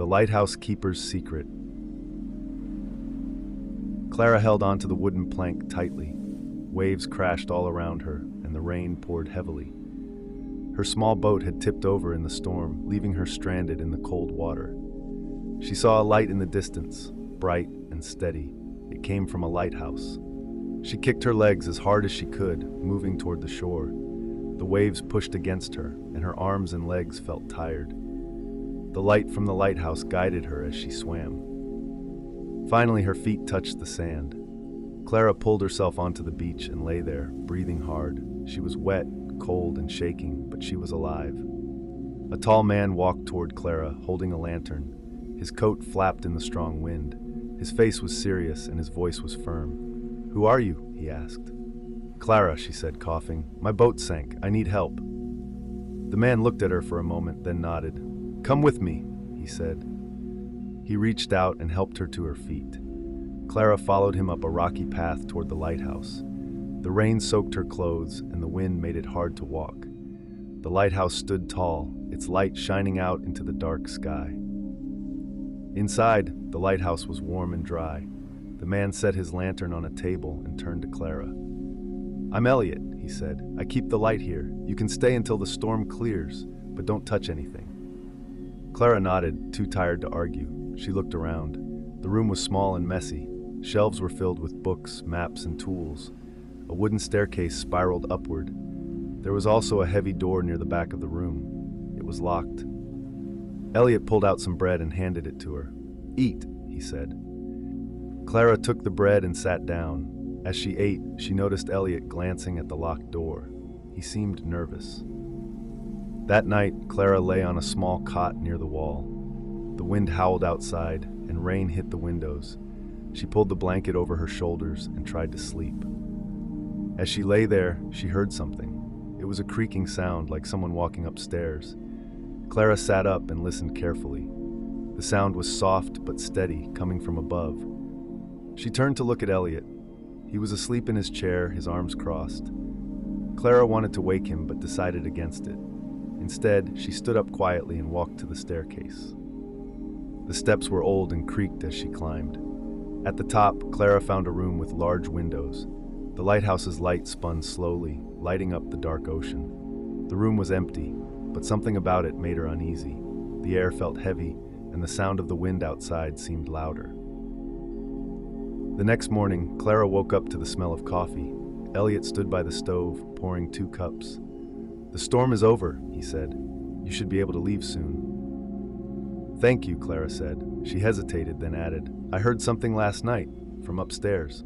The Lighthouse Keeper's Secret. Clara held onto the wooden plank tightly. Waves crashed all around her, and the rain poured heavily. Her small boat had tipped over in the storm, leaving her stranded in the cold water. She saw a light in the distance, bright and steady. It came from a lighthouse. She kicked her legs as hard as she could, moving toward the shore. The waves pushed against her, and her arms and legs felt tired. The light from the lighthouse guided her as she swam. Finally, her feet touched the sand. Clara pulled herself onto the beach and lay there, breathing hard. She was wet, cold, and shaking, but she was alive. A tall man walked toward Clara, holding a lantern. His coat flapped in the strong wind. His face was serious and his voice was firm. "Who are you?" he asked. "Clara," she said, coughing. "My boat sank. I need help." The man looked at her for a moment, then nodded. "Come with me," he said. He reached out and helped her to her feet. Clara followed him up a rocky path toward the lighthouse. The rain soaked her clothes, and the wind made it hard to walk. The lighthouse stood tall, its light shining out into the dark sky. Inside, the lighthouse was warm and dry. The man set his lantern on a table and turned to Clara. "I'm Elliot," he said. "I keep the light here. You can stay until the storm clears, but don't touch anything." Clara nodded, too tired to argue. She looked around. The room was small and messy. Shelves were filled with books, maps, and tools. A wooden staircase spiraled upward. There was also a heavy door near the back of the room. It was locked. Elliot pulled out some bread and handed it to her. "Eat," he said. Clara took the bread and sat down. As she ate, she noticed Elliot glancing at the locked door. He seemed nervous. That night, Clara lay on a small cot near the wall. The wind howled outside, and rain hit the windows. She pulled the blanket over her shoulders and tried to sleep. As she lay there, she heard something. It was a creaking sound, like someone walking upstairs. Clara sat up and listened carefully. The sound was soft but steady, coming from above. She turned to look at Elliot. He was asleep in his chair, his arms crossed. Clara wanted to wake him, but decided against it. Instead, she stood up quietly and walked to the staircase. The steps were old and creaked as she climbed. At the top, Clara found a room with large windows. The lighthouse's light spun slowly, lighting up the dark ocean. The room was empty, but something about it made her uneasy. The air felt heavy, and the sound of the wind outside seemed louder. The next morning, Clara woke up to the smell of coffee. Elliot stood by the stove, pouring 2 cups. "The storm is over," he said. "You should be able to leave soon." "Thank you," Clara said. She hesitated, then added, "I heard something last night, from upstairs."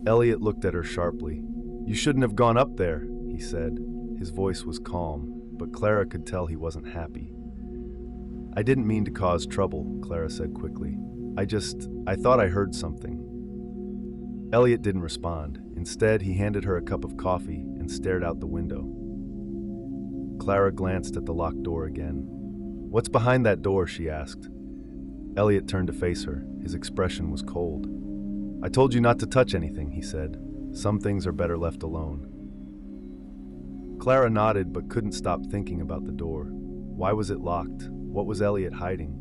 Elliot looked at her sharply. "You shouldn't have gone up there," he said. His voice was calm, but Clara could tell he wasn't happy. "I didn't mean to cause trouble," Clara said quickly. I thought I heard something." Elliot didn't respond. Instead, he handed her a cup of coffee and stared out the window. Clara glanced at the locked door again. "What's behind that door?" she asked. Elliot turned to face her. His expression was cold. "I told you not to touch anything," he said. "Some things are better left alone." Clara nodded but couldn't stop thinking about the door. Why was it locked? What was Elliot hiding?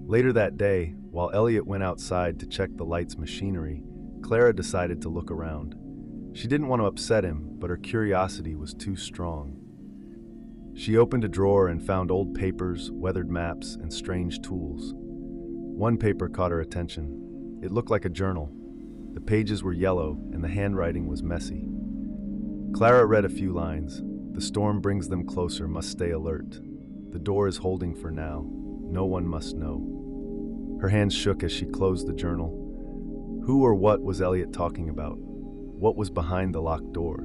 Later that day, while Elliot went outside to check the light's machinery, Clara decided to look around. She didn't want to upset him, but her curiosity was too strong. She opened a drawer and found old papers, weathered maps, and strange tools. One paper caught her attention. It looked like a journal. The pages were yellow, and the handwriting was messy. Clara read a few lines. "The storm brings them closer, must stay alert. The door is holding for now. No one must know." Her hands shook as she closed the journal. Who or what was Elliot talking about? What was behind the locked door?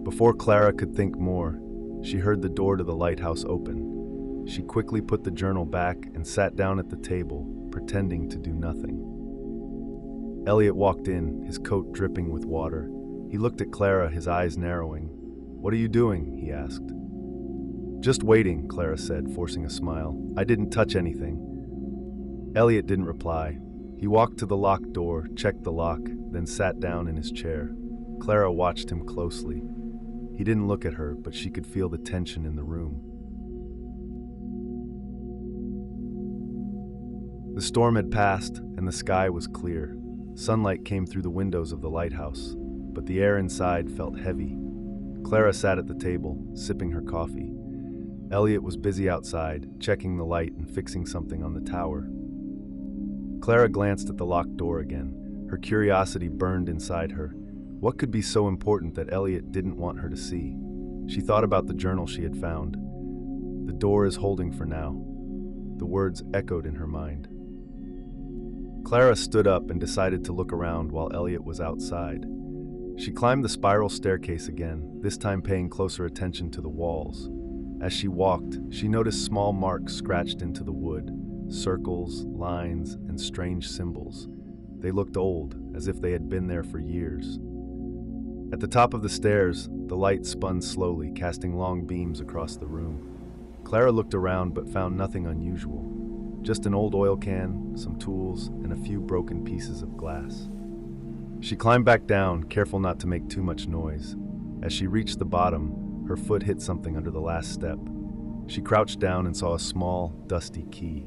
Before Clara could think more, she heard the door to the lighthouse open. She quickly put the journal back and sat down at the table, pretending to do nothing. Elliot walked in, his coat dripping with water. He looked at Clara, his eyes narrowing. "What are you doing?" he asked. "Just waiting," Clara said, forcing a smile. "I didn't touch anything." Elliot didn't reply. He walked to the locked door, checked the lock, then sat down in his chair. Clara watched him closely. He didn't look at her, but she could feel the tension in the room. The storm had passed, and the sky was clear. Sunlight came through the windows of the lighthouse, but the air inside felt heavy. Clara sat at the table, sipping her coffee. Elliot was busy outside, checking the light and fixing something on the tower. Clara glanced at the locked door again. Her curiosity burned inside her. What could be so important that Elliot didn't want her to see? She thought about the journal she had found. "The door is holding for now." The words echoed in her mind. Clara stood up and decided to look around while Elliot was outside. She climbed the spiral staircase again, this time paying closer attention to the walls. As she walked, she noticed small marks scratched into the wood, circles, lines, and strange symbols. They looked old, as if they had been there for years. At the top of the stairs, the light spun slowly, casting long beams across the room. Clara looked around but found nothing unusual. Just an old oil can, some tools, and a few broken pieces of glass. She climbed back down, careful not to make too much noise. As she reached the bottom, her foot hit something under the last step. She crouched down and saw a small, dusty key.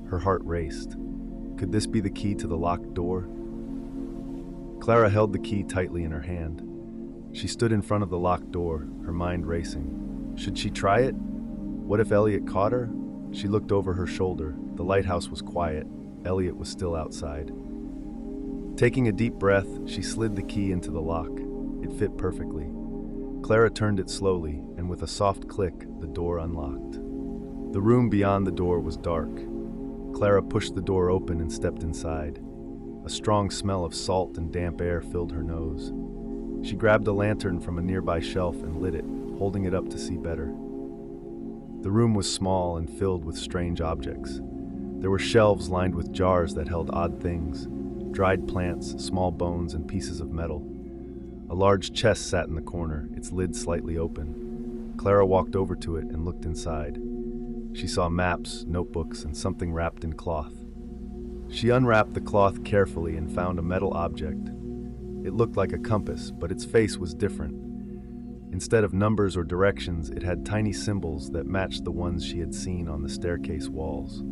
Her heart raced. Could this be the key to the locked door? Clara held the key tightly in her hand. She stood in front of the locked door, her mind racing. Should she try it? What if Elliot caught her? She looked over her shoulder. The lighthouse was quiet. Elliot was still outside. Taking a deep breath, she slid the key into the lock. It fit perfectly. Clara turned it slowly, and with a soft click, the door unlocked. The room beyond the door was dark. Clara pushed the door open and stepped inside. A strong smell of salt and damp air filled her nose. She grabbed a lantern from a nearby shelf and lit it, holding it up to see better. The room was small and filled with strange objects. There were shelves lined with jars that held odd things, dried plants, small bones, and pieces of metal. A large chest sat in the corner, its lid slightly open. Clara walked over to it and looked inside. She saw maps, notebooks, and something wrapped in cloth. She unwrapped the cloth carefully and found a metal object. It looked like a compass, but its face was different. Instead of numbers or directions, it had tiny symbols that matched the ones she had seen on the staircase walls.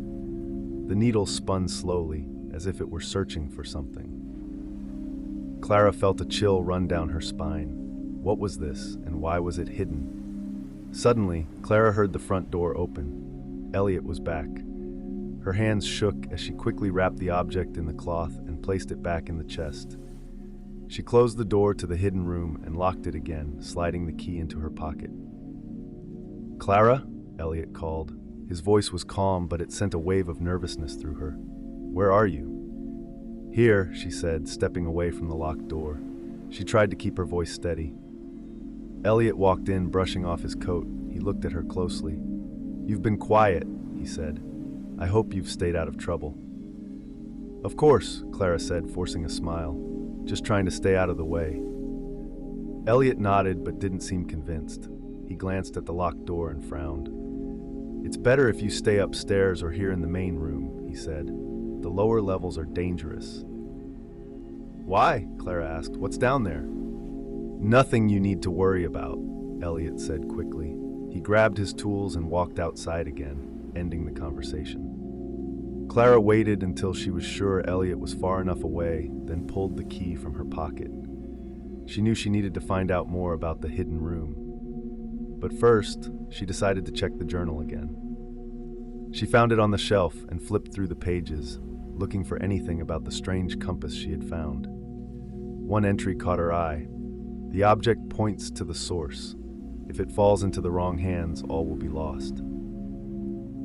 The needle spun slowly, as if it were searching for something. Clara felt a chill run down her spine. What was this, and why was it hidden? Suddenly, Clara heard the front door open. Elliot was back. Her hands shook as she quickly wrapped the object in the cloth and placed it back in the chest. She closed the door to the hidden room and locked it again, sliding the key into her pocket. "Clara?" Elliot called. His voice was calm, but it sent a wave of nervousness through her. "Where are you?" "Here," she said, stepping away from the locked door. She tried to keep her voice steady. Elliot walked in, brushing off his coat. He looked at her closely. "You've been quiet," he said. "I hope you've stayed out of trouble." "Of course," Clara said, forcing a smile. "Just trying to stay out of the way." Elliot nodded but didn't seem convinced. He glanced at the locked door and frowned. "It's better if you stay upstairs or here in the main room," he said. "The lower levels are dangerous." "Why?" Clara asked. "What's down there?" "Nothing you need to worry about," Elliot said quickly. He grabbed his tools and walked outside again, ending the conversation. Clara waited until she was sure Elliot was far enough away, then pulled the key from her pocket. She knew she needed to find out more about the hidden room. But first, she decided to check the journal again. She found it on the shelf and flipped through the pages, looking for anything about the strange compass she had found. One entry caught her eye. The object points to the source. If it falls into the wrong hands, all will be lost.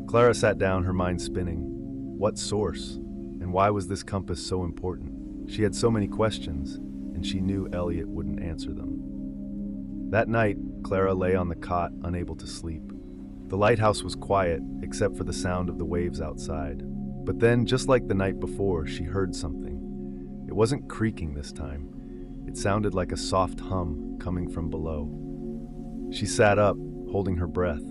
Clara sat down, her mind spinning. What source? And why was this compass so important? She had so many questions, and she knew Elliot wouldn't answer them. That night, Clara lay on the cot, unable to sleep. The lighthouse was quiet, except for the sound of the waves outside. But then, just like the night before, she heard something. It wasn't creaking this time. It sounded like a soft hum coming from below. She sat up, holding her breath.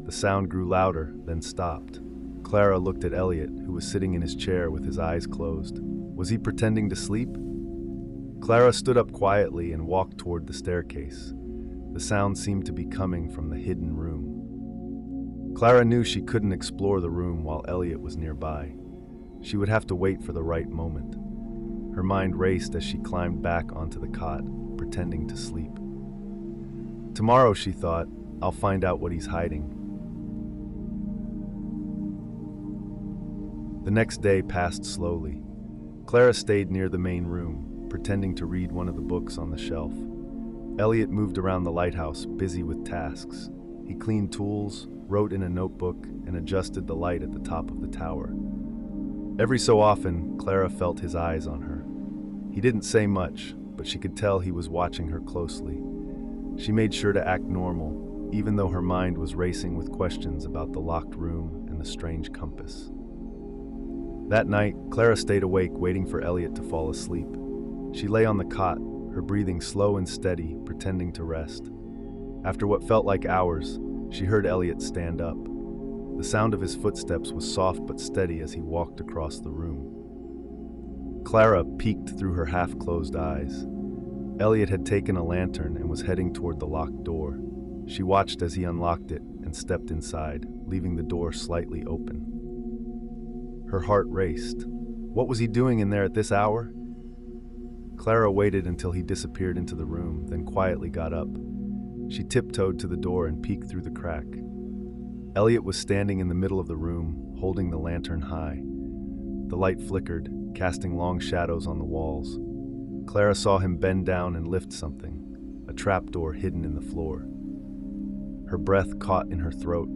The sound grew louder, then stopped. Clara looked at Elliot, who was sitting in his chair with his eyes closed. Was he pretending to sleep? Clara stood up quietly and walked toward the staircase. The sound seemed to be coming from the hidden room. Clara knew she couldn't explore the room while Elliot was nearby. She would have to wait for the right moment. Her mind raced as she climbed back onto the cot, pretending to sleep. Tomorrow, she thought, I'll find out what he's hiding. The next day passed slowly. Clara stayed near the main room, pretending to read one of the books on the shelf. Elliot moved around the lighthouse, busy with tasks. He cleaned tools, wrote in a notebook, and adjusted the light at the top of the tower. Every so often, Clara felt his eyes on her. He didn't say much, but she could tell he was watching her closely. She made sure to act normal, even though her mind was racing with questions about the locked room and the strange compass. That night, Clara stayed awake, waiting for Elliot to fall asleep. She lay on the cot, her breathing slow and steady, pretending to rest. After what felt like hours, she heard Elliot stand up. The sound of his footsteps was soft but steady as he walked across the room. Clara peeked through her half-closed eyes. Elliot had taken a lantern and was heading toward the locked door. She watched as he unlocked it and stepped inside, leaving the door slightly open. Her heart raced. What was he doing in there at this hour? Clara waited until he disappeared into the room, then quietly got up. She tiptoed to the door and peeked through the crack. Elliot was standing in the middle of the room, holding the lantern high. The light flickered, casting long shadows on the walls. Clara saw him bend down and lift something, a trapdoor hidden in the floor. Her breath caught in her throat.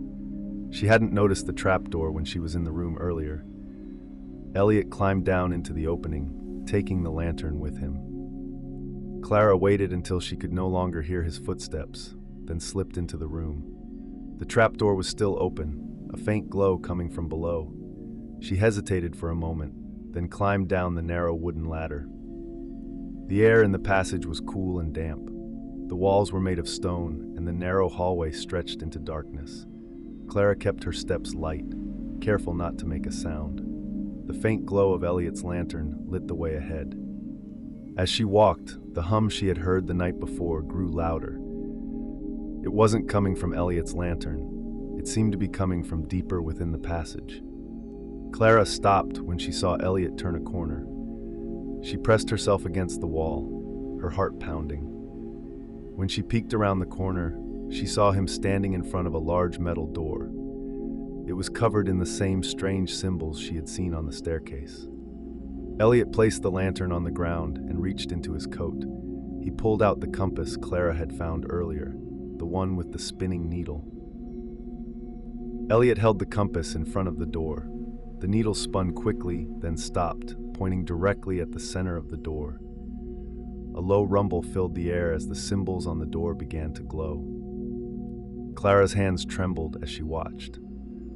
She hadn't noticed the trapdoor when she was in the room earlier. Elliot climbed down into the opening, taking the lantern with him. Clara waited until she could no longer hear his footsteps, then slipped into the room. The trapdoor was still open, a faint glow coming from below. She hesitated for a moment, then climbed down the narrow wooden ladder. The air in the passage was cool and damp. The walls were made of stone, and the narrow hallway stretched into darkness. Clara kept her steps light, careful not to make a sound. The faint glow of Elliot's lantern lit the way ahead. As she walked, the hum she had heard the night before grew louder. It wasn't coming from Elliot's lantern. It seemed to be coming from deeper within the passage. Clara stopped when she saw Elliot turn a corner. She pressed herself against the wall, her heart pounding. When she peeked around the corner, she saw him standing in front of a large metal door. It was covered in the same strange symbols she had seen on the staircase. Elliot placed the lantern on the ground and reached into his coat. He pulled out the compass Clara had found earlier, the one with the spinning needle. Elliot held the compass in front of the door. The needle spun quickly, then stopped, pointing directly at the center of the door. A low rumble filled the air as the symbols on the door began to glow. Clara's hands trembled as she watched.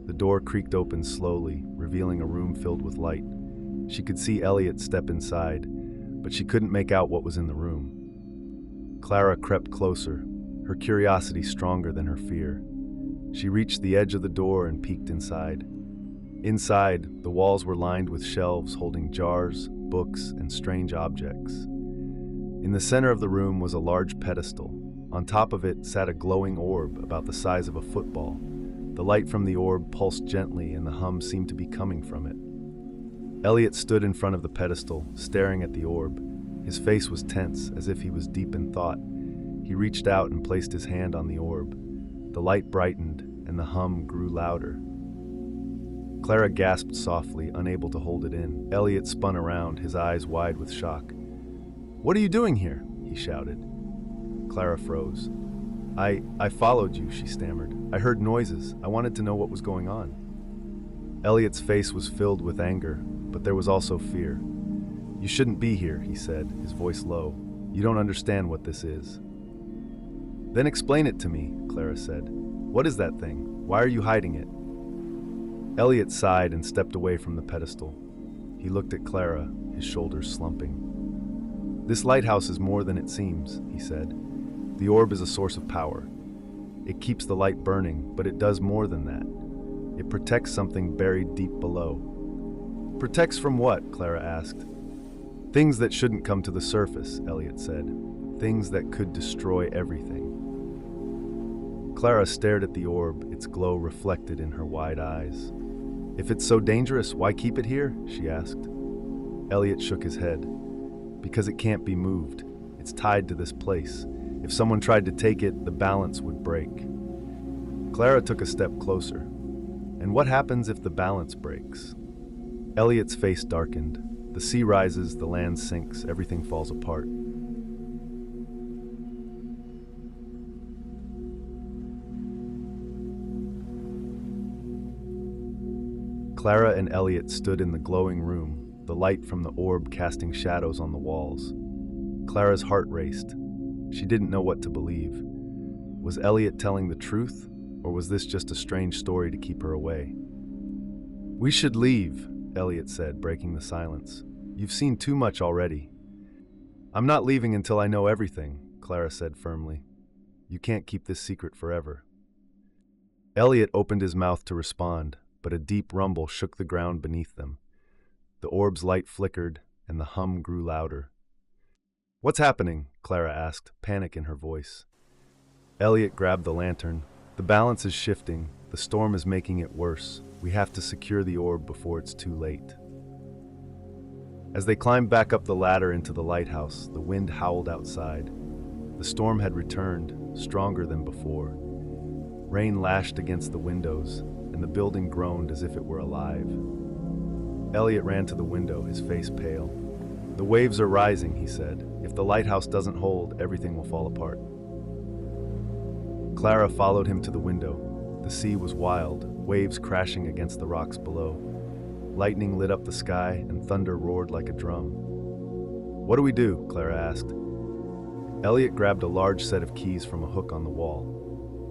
The door creaked open slowly, revealing a room filled with light. She could see Elliot step inside, but she couldn't make out what was in the room. Clara crept closer, her curiosity stronger than her fear. She reached the edge of the door and peeked inside. Inside, the walls were lined with shelves holding jars, books, and strange objects. In the center of the room was a large pedestal. On top of it sat a glowing orb about the size of a football. The light from the orb pulsed gently, and the hum seemed to be coming from it. Elliot stood in front of the pedestal, staring at the orb. His face was tense, as if he was deep in thought. He reached out and placed his hand on the orb. The light brightened, and the hum grew louder. Clara gasped softly, unable to hold it in. Elliot spun around, his eyes wide with shock. "What are you doing here?" he shouted. Clara froze. I followed you," she stammered. "I heard noises. I wanted to know what was going on." Elliot's face was filled with anger, but there was also fear. "You shouldn't be here," he said, his voice low. "You don't understand what this is." "Then explain it to me," Clara said. "What is that thing? Why are you hiding it?" Elliot sighed and stepped away from the pedestal. He looked at Clara, his shoulders slumping. "This lighthouse is more than it seems," he said. "The orb is a source of power. It keeps the light burning, but it does more than that. It protects something buried deep below." "Protects from what?" Clara asked. "Things that shouldn't come to the surface," Elliot said. "Things that could destroy everything." Clara stared at the orb, its glow reflected in her wide eyes. If it's so dangerous, why keep it here? She asked. Elliot shook his head. Because it can't be moved. It's tied to this place. If someone tried to take it, the balance would break. Clara took a step closer. And what happens if the balance breaks? Elliot's face darkened. The sea rises, the land sinks, everything falls apart. Clara and Elliot stood in the glowing room, the light from the orb casting shadows on the walls. Clara's heart raced. She didn't know what to believe. Was Elliot telling the truth, or was this just a strange story to keep her away? "We should leave," Elliot said, breaking the silence. "You've seen too much already." "I'm not leaving until I know everything," Clara said firmly. "You can't keep this secret forever." Elliot opened his mouth to respond, but a deep rumble shook the ground beneath them. The orb's light flickered, and the hum grew louder. "What's happening?" Clara asked, panic in her voice. Elliot grabbed the lantern. "The balance is shifting. The storm is making it worse. We have to secure the orb before it's too late." As they climbed back up the ladder into the lighthouse, the wind howled outside. The storm had returned, stronger than before. Rain lashed against the windows, and the building groaned as if it were alive. Elliot ran to the window, his face pale. "The waves are rising," he said. "If the lighthouse doesn't hold, everything will fall apart." Clara followed him to the window. The sea was wild, waves crashing against the rocks below. Lightning lit up the sky, and thunder roared like a drum. "What do we do?" Clara asked. Elliot grabbed a large set of keys from a hook on the wall.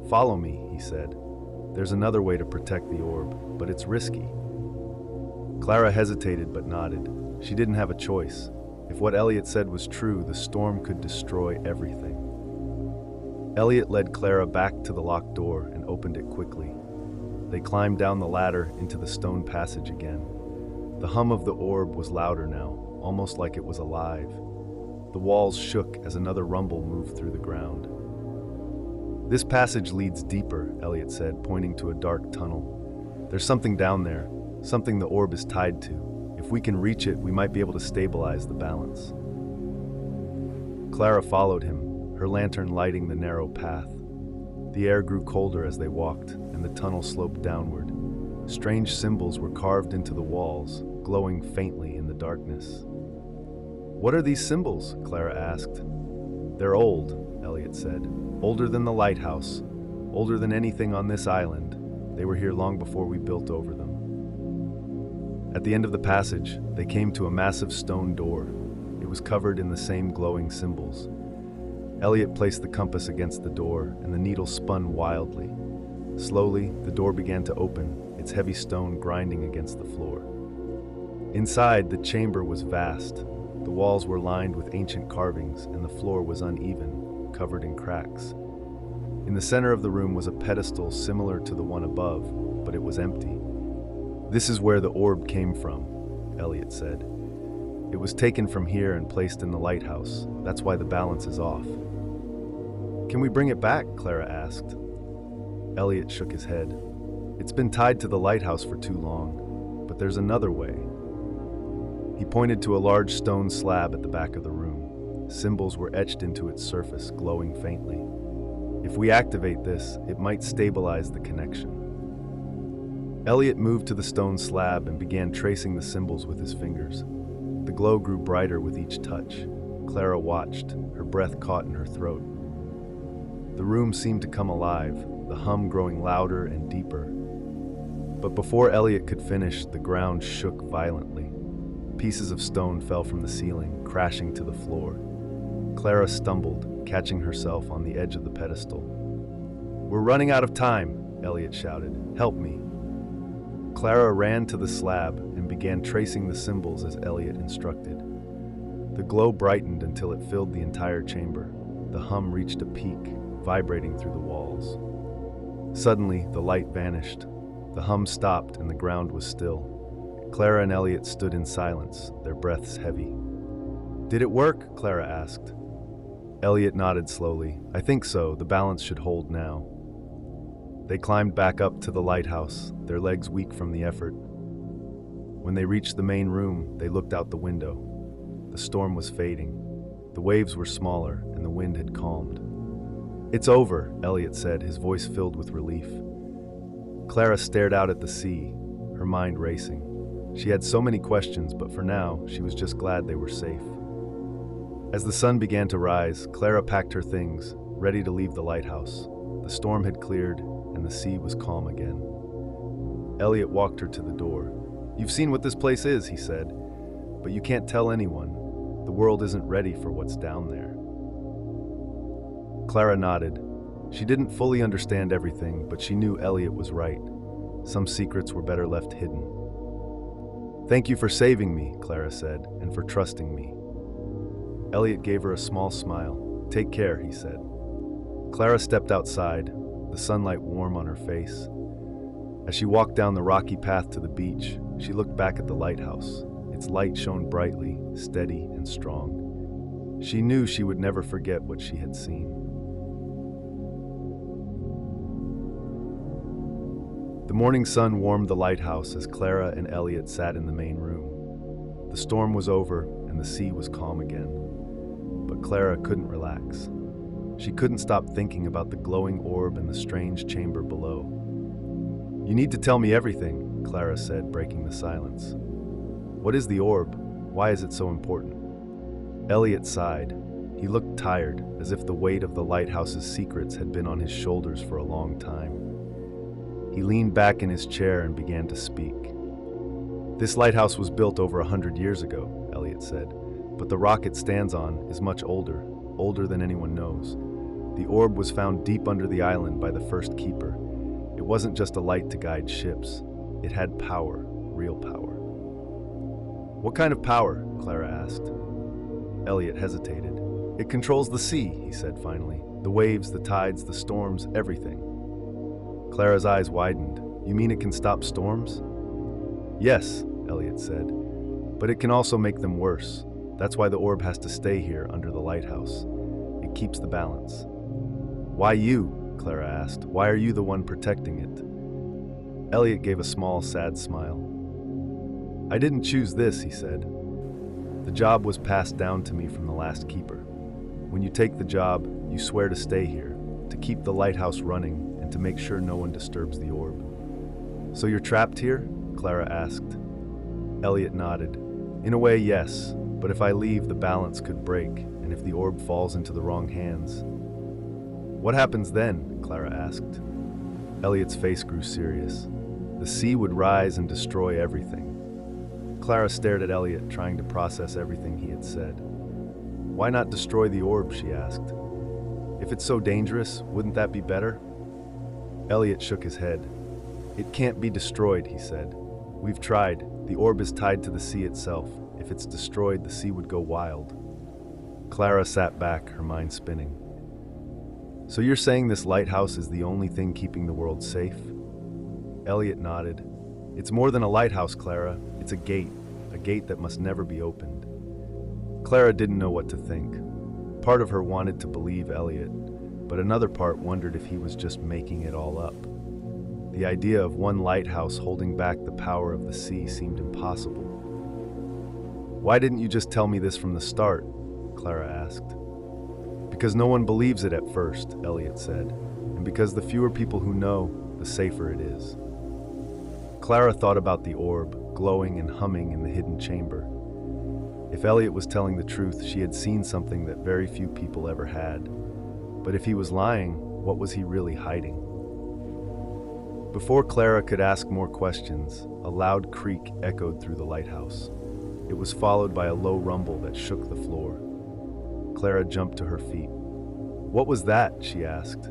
"Follow me," he said. "There's another way to protect the orb, but it's risky." Clara hesitated but nodded. She didn't have a choice. If what Elliot said was true, the storm could destroy everything. Elliot led Clara back to the locked door and opened it quickly. They climbed down the ladder into the stone passage again. The hum of the orb was louder now, almost like it was alive. The walls shook as another rumble moved through the ground. "This passage leads deeper," Elliot said, pointing to a dark tunnel. "There's something down there, something the orb is tied to. If we can reach it, we might be able to stabilize the balance." Clara followed him, her lantern lighting the narrow path. The air grew colder as they walked, and the tunnel sloped downward. Strange symbols were carved into the walls, glowing faintly in the darkness. "What are these symbols?" Clara asked. "They're old," Elliot said. "Older than the lighthouse, older than anything on this island. They were here long before we built over them." At the end of the passage, they came to a massive stone door. It was covered in the same glowing symbols. Elliot placed the compass against the door, and the needle spun wildly. Slowly, the door began to open, its heavy stone grinding against the floor. Inside, the chamber was vast. The walls were lined with ancient carvings, and the floor was uneven, covered in cracks. In the center of the room was a pedestal similar to the one above, but it was empty. "This is where the orb came from," Elliot said. "It was taken from here and placed in the lighthouse. That's why the balance is off." "Can we bring it back?" Clara asked. Elliot shook his head. "It's been tied to the lighthouse for too long, but there's another way." He pointed to a large stone slab at the back of the room. Symbols were etched into its surface, glowing faintly. "If we activate this, it might stabilize the connection." Elliot moved to the stone slab and began tracing the symbols with his fingers. The glow grew brighter with each touch. Clara watched, her breath caught in her throat. The room seemed to come alive, the hum growing louder and deeper. But before Elliot could finish, the ground shook violently. Pieces of stone fell from the ceiling, crashing to the floor. Clara stumbled, catching herself on the edge of the pedestal. "We're running out of time," Elliot shouted. "Help me." Clara ran to the slab and began tracing the symbols as Elliot instructed. The glow brightened until it filled the entire chamber. The hum reached a peak, vibrating through the walls. Suddenly, the light vanished. The hum stopped and the ground was still. Clara and Elliot stood in silence, their breaths heavy. "Did it work?" Clara asked. Elliot nodded slowly. "I think so. The balance should hold now." They climbed back up to the lighthouse, their legs weak from the effort. When they reached the main room, they looked out the window. The storm was fading. The waves were smaller, and the wind had calmed. "It's over," Elliot said, his voice filled with relief. Clara stared out at the sea, her mind racing. She had so many questions, but for now, she was just glad they were safe. As the sun began to rise, Clara packed her things, ready to leave the lighthouse. The storm had cleared, and the sea was calm again. Elliot walked her to the door. "You've seen what this place is," he said, "but you can't tell anyone. The world isn't ready for what's down there." Clara nodded. She didn't fully understand everything, but she knew Elliot was right. Some secrets were better left hidden. "Thank you for saving me," Clara said, "and for trusting me." Elliot gave her a small smile. "Take care," he said. Clara stepped outside, the sunlight warm on her face. As she walked down the rocky path to the beach, she looked back at the lighthouse. Its light shone brightly, steady and strong. She knew she would never forget what she had seen. The morning sun warmed the lighthouse as Clara and Elliot sat in the main room. The storm was over and the sea was calm again. But Clara couldn't relax. She couldn't stop thinking about the glowing orb in the strange chamber below. "You need to tell me everything," Clara said, breaking the silence. "What is the orb? Why is it so important?" Elliot sighed. He looked tired, as if the weight of the lighthouse's secrets had been on his shoulders for a long time. He leaned back in his chair and began to speak. "This lighthouse was built over 100 years ago," Elliot said, "but the rock it stands on is much older, older than anyone knows. The orb was found deep under the island by the first keeper. It wasn't just a light to guide ships. It had power, real power." "What kind of power?" Clara asked. Elliot hesitated. "It controls the sea," he said finally. "The waves, the tides, the storms, everything." Clara's eyes widened. "You mean it can stop storms?" "Yes," Elliot said, "but it can also make them worse. That's why the orb has to stay here under the lighthouse. It keeps the balance." "Why you?" Clara asked. "Why are you the one protecting it?" Elliot gave a small, sad smile. "I didn't choose this," he said. "The job was passed down to me from the last keeper. When you take the job, you swear to stay here, to keep the lighthouse running, and to make sure no one disturbs the orb." "So you're trapped here?" Clara asked. Elliot nodded. "In a way, yes, but if I leave, the balance could break, and if the orb falls into the wrong hands." "What happens then?" Clara asked. Elliot's face grew serious. "The sea would rise and destroy everything." Clara stared at Elliot, trying to process everything he had said. "Why not destroy the orb?" she asked. "If it's so dangerous, wouldn't that be better?" Elliot shook his head. "It can't be destroyed," he said. "We've tried. The orb is tied to the sea itself. If it's destroyed, the sea would go wild." Clara sat back, her mind spinning. "So you're saying this lighthouse is the only thing keeping the world safe?" Elliot nodded. "It's more than a lighthouse, Clara. It's a gate that must never be opened." Clara didn't know what to think. Part of her wanted to believe Elliot, but another part wondered if he was just making it all up. The idea of one lighthouse holding back the power of the sea seemed impossible. "Why didn't you just tell me this from the start?" Clara asked. "Because no one believes it at first," Elliot said, "and because the fewer people who know, the safer it is." Clara thought about the orb, glowing and humming in the hidden chamber. If Elliot was telling the truth, she had seen something that very few people ever had. But if he was lying, what was he really hiding? Before Clara could ask more questions, a loud creak echoed through the lighthouse. It was followed by a low rumble that shook the floor. Clara jumped to her feet. "What was that?" she asked.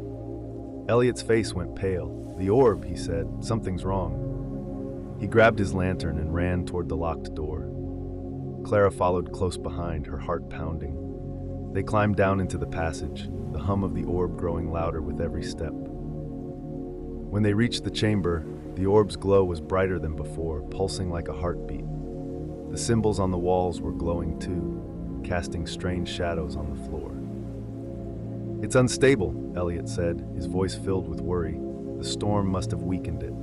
Elliot's face went pale. "The orb," he said. "Something's wrong." He grabbed his lantern and ran toward the locked door. Clara followed close behind, her heart pounding. They climbed down into the passage, the hum of the orb growing louder with every step. When they reached the chamber, the orb's glow was brighter than before, pulsing like a heartbeat. The symbols on the walls were glowing too, casting strange shadows on the floor. "It's unstable," Elliot said, his voice filled with worry. "The storm must have weakened it."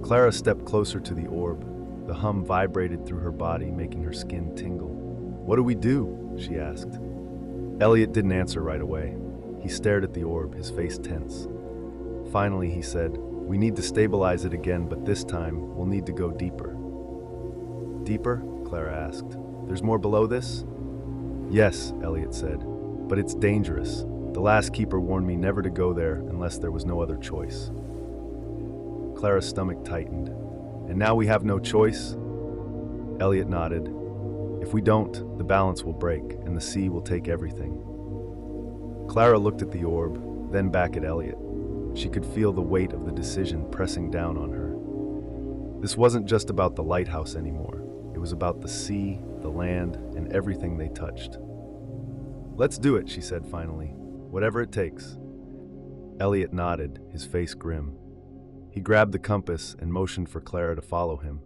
Clara stepped closer to the orb. The hum vibrated through her body, making her skin tingle. "What do we do?" she asked. Elliot didn't answer right away. He stared at the orb, his face tense. Finally, he said, "We need to stabilize it again, but this time, we'll need to go deeper." "Deeper?" Clara asked. "There's more below this?" "Yes," Elliot said, "but it's dangerous. The last keeper warned me never to go there unless there was no other choice." Clara's stomach tightened. "And now we have no choice?" Elliot nodded. "If we don't, the balance will break, and the sea will take everything." Clara looked at the orb, then back at Elliot. She could feel the weight of the decision pressing down on her. This wasn't just about the lighthouse anymore. It was about the sea, the land, and everything they touched. "Let's do it," she said finally. "Whatever it takes." Elliot nodded, his face grim. He grabbed the compass and motioned for Clara to follow him.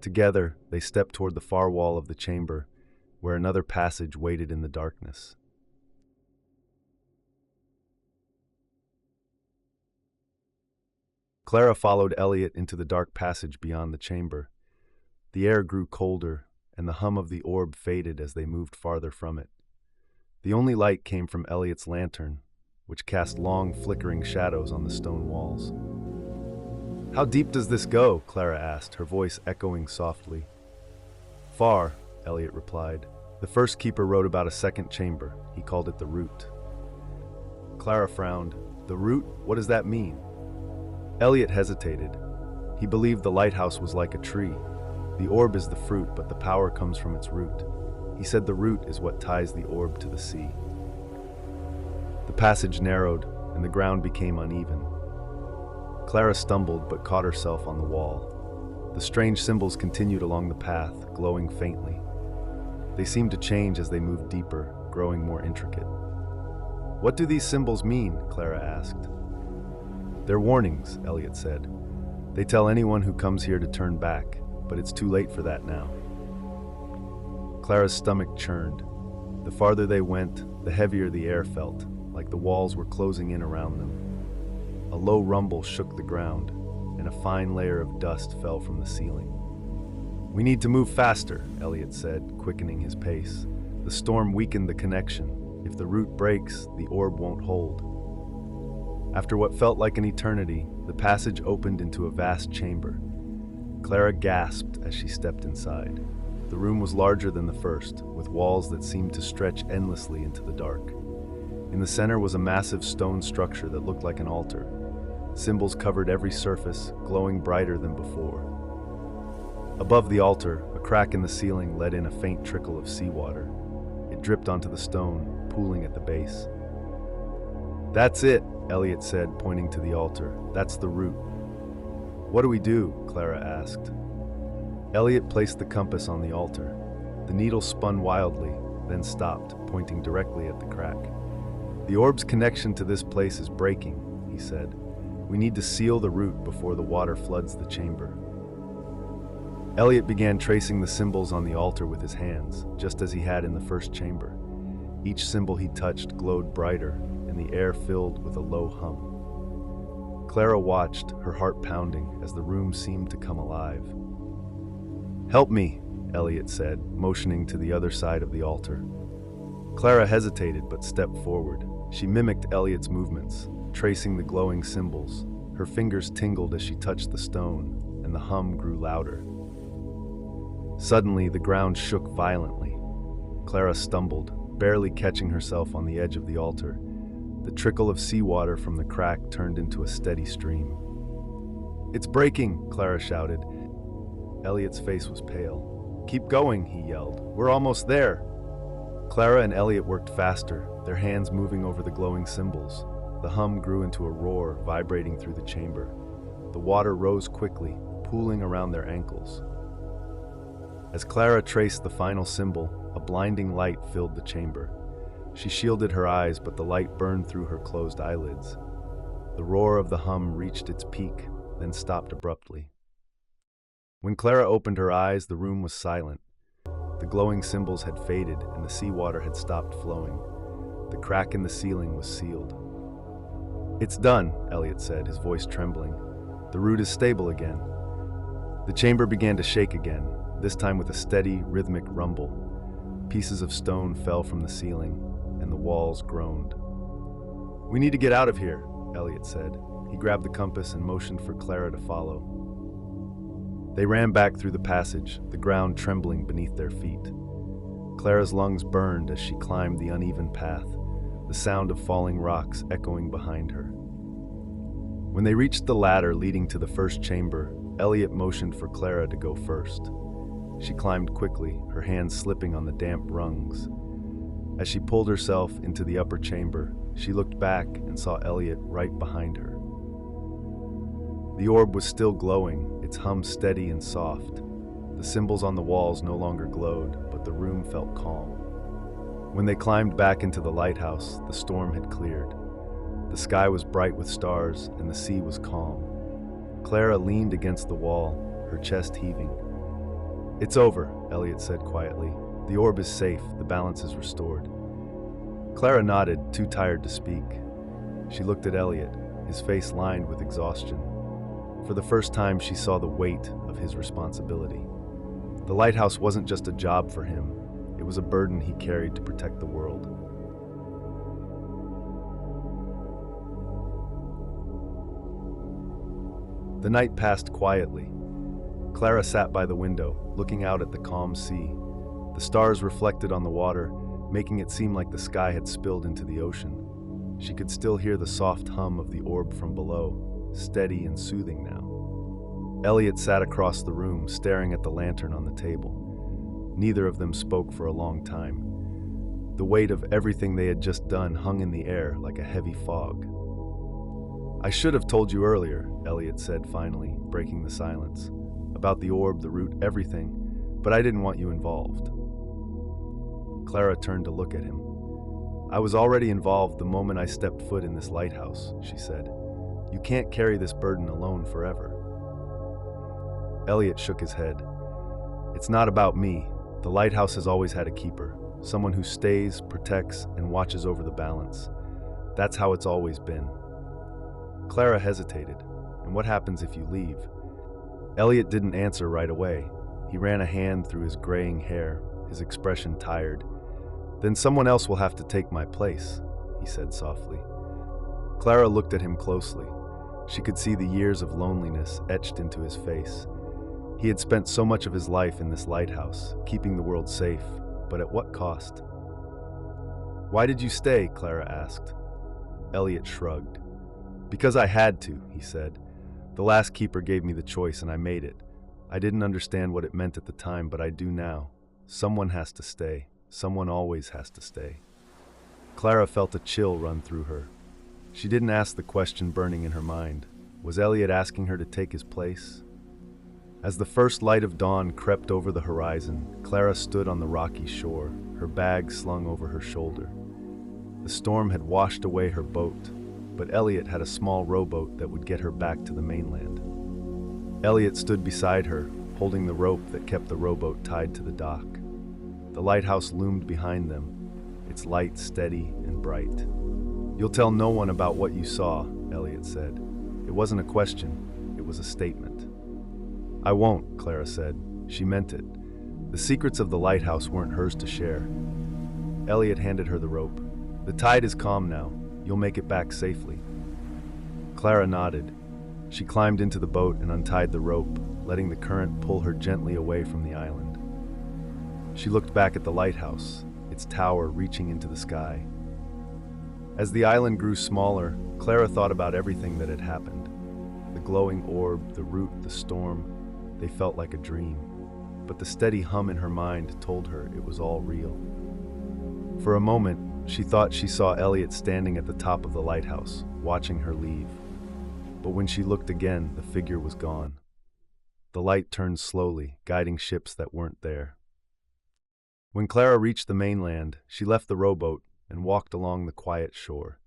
Together, they stepped toward the far wall of the chamber, where another passage waited in the darkness. Clara followed Elliot into the dark passage beyond the chamber. The air grew colder, and the hum of the orb faded as they moved farther from it. The only light came from Elliot's lantern, which cast long, flickering shadows on the stone walls. "How deep does this go?" Clara asked, her voice echoing softly. "Far," Elliot replied. "The first keeper wrote about a second chamber. He called it the root." Clara frowned. "The root? What does that mean?" Elliot hesitated. He believed the lighthouse was like a tree. The orb is the fruit, but the power comes from its root. He said the root is what ties the orb to the sea. The passage narrowed, and the ground became uneven. Clara stumbled but caught herself on the wall. The strange symbols continued along the path, glowing faintly. They seemed to change as they moved deeper, growing more intricate. "What do these symbols mean?" Clara asked. "They're warnings," Elliot said. "They tell anyone who comes here to turn back, but it's too late for that now." Clara's stomach churned. The farther they went, the heavier the air felt, like the walls were closing in around them. A low rumble shook the ground, and a fine layer of dust fell from the ceiling. "We need to move faster," Elliot said, quickening his pace. "The storm weakened the connection. If the root breaks, the orb won't hold." After what felt like an eternity, the passage opened into a vast chamber. Clara gasped as she stepped inside. The room was larger than the first, with walls that seemed to stretch endlessly into the dark. In the center was a massive stone structure that looked like an altar. Symbols covered every surface, glowing brighter than before. Above the altar, a crack in the ceiling let in a faint trickle of seawater. It dripped onto the stone, pooling at the base. "That's it," Elliot said, pointing to the altar. "That's the root." "What do we do?" Clara asked. Elliot placed the compass on the altar. The needle spun wildly, then stopped, pointing directly at the crack. "The orb's connection to this place is breaking," he said. "We need to seal the root before the water floods the chamber." Elliot began tracing the symbols on the altar with his hands, just as he had in the first chamber. Each symbol he touched glowed brighter, and the air filled with a low hum. Clara watched, her heart pounding, as the room seemed to come alive. "Help me," Elliot said, motioning to the other side of the altar. Clara hesitated but stepped forward. She mimicked Elliot's movements, tracing the glowing symbols. Her fingers tingled as she touched the stone, and the hum grew louder. Suddenly, the ground shook violently. Clara stumbled, barely catching herself on the edge of the altar. The trickle of seawater from the crack turned into a steady stream. "It's breaking!" Clara shouted. Elliot's face was pale. "Keep going," he yelled. "We're almost there!" Clara and Elliot worked faster, their hands moving over the glowing symbols. The hum grew into a roar, vibrating through the chamber. The water rose quickly, pooling around their ankles. As Clara traced the final symbol, a blinding light filled the chamber. She shielded her eyes, but the light burned through her closed eyelids. The roar of the hum reached its peak, then stopped abruptly. When Clara opened her eyes, the room was silent. The glowing symbols had faded, and the seawater had stopped flowing. The crack in the ceiling was sealed. "It's done," Elliot said, his voice trembling. "The root is stable again." The chamber began to shake again, this time with a steady, rhythmic rumble. Pieces of stone fell from the ceiling, and the walls groaned. "We need to get out of here," Elliot said. He grabbed the compass and motioned for Clara to follow. They ran back through the passage, the ground trembling beneath their feet. Clara's lungs burned as she climbed the uneven path, the sound of falling rocks echoing behind her. When they reached the ladder leading to the first chamber, Elliot motioned for Clara to go first. She climbed quickly, her hands slipping on the damp rungs. As she pulled herself into the upper chamber, she looked back and saw Elliot right behind her. The orb was still glowing, its hum steady and soft. The symbols on the walls no longer glowed, but the room felt calm. When they climbed back into the lighthouse, the storm had cleared. The sky was bright with stars, and the sea was calm. Clara leaned against the wall, her chest heaving. "It's over," Elliot said quietly. "The orb is safe, the balance is restored." Clara nodded, too tired to speak. She looked at Elliot, his face lined with exhaustion. For the first time, she saw the weight of his responsibility. The lighthouse wasn't just a job for him, it was a burden he carried to protect the world. The night passed quietly. Clara sat by the window, looking out at the calm sea. The stars reflected on the water, making it seem like the sky had spilled into the ocean. She could still hear the soft hum of the orb from below, steady and soothing now. Elliot sat across the room, staring at the lantern on the table. Neither of them spoke for a long time. The weight of everything they had just done hung in the air like a heavy fog. "I should have told you earlier," Elliot said finally, breaking the silence. "About the orb, the root, everything, but I didn't want you involved." Clara turned to look at him. "I was already involved the moment I stepped foot in this lighthouse," she said. "You can't carry this burden alone forever." Elliot shook his head. "It's not about me. The lighthouse has always had a keeper, someone who stays, protects, and watches over the balance. That's how it's always been." Clara hesitated. "And what happens if you leave?" Elliot didn't answer right away. He ran a hand through his graying hair, his expression tired. "Then someone else will have to take my place," he said softly. Clara looked at him closely. She could see the years of loneliness etched into his face. He had spent so much of his life in this lighthouse, keeping the world safe, but at what cost? "Why did you stay?" Clara asked. Elliot shrugged. "Because I had to," he said. "The last keeper gave me the choice and I made it. I didn't understand what it meant at the time, but I do now. Someone has to stay. Someone always has to stay." Clara felt a chill run through her. She didn't ask the question burning in her mind. Was Elliot asking her to take his place? As the first light of dawn crept over the horizon, Clara stood on the rocky shore, her bag slung over her shoulder. The storm had washed away her boat, but Elliot had a small rowboat that would get her back to the mainland. Elliot stood beside her, holding the rope that kept the rowboat tied to the dock. The lighthouse loomed behind them, its light steady and bright. "You'll tell no one about what you saw," Elliot said. It wasn't a question, it was a statement. "I won't," Clara said. She meant it. The secrets of the lighthouse weren't hers to share. Elliot handed her the rope. "The tide is calm now. You'll make it back safely." Clara nodded. She climbed into the boat and untied the rope, letting the current pull her gently away from the island. She looked back at the lighthouse, its tower reaching into the sky. As the island grew smaller, Clara thought about everything that had happened. The glowing orb, the root, the storm, they felt like a dream. But the steady hum in her mind told her it was all real. For a moment, she thought she saw Elliot standing at the top of the lighthouse, watching her leave. But when she looked again, the figure was gone. The light turned slowly, guiding ships that weren't there. When Clara reached the mainland, she left the rowboat and walked along the quiet shore.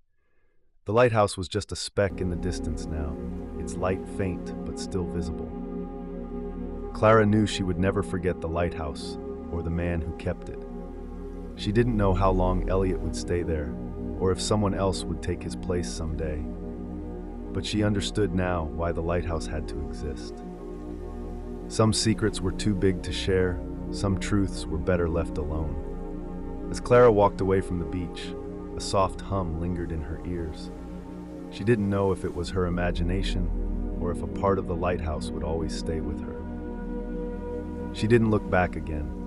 The lighthouse was just a speck in the distance now, its light faint but still visible. Clara knew she would never forget the lighthouse or the man who kept it. She didn't know how long Elliot would stay there, or if someone else would take his place someday. But she understood now why the lighthouse had to exist. Some secrets were too big to share, some truths were better left alone. As Clara walked away from the beach, a soft hum lingered in her ears. She didn't know if it was her imagination or if a part of the lighthouse would always stay with her. She didn't look back again.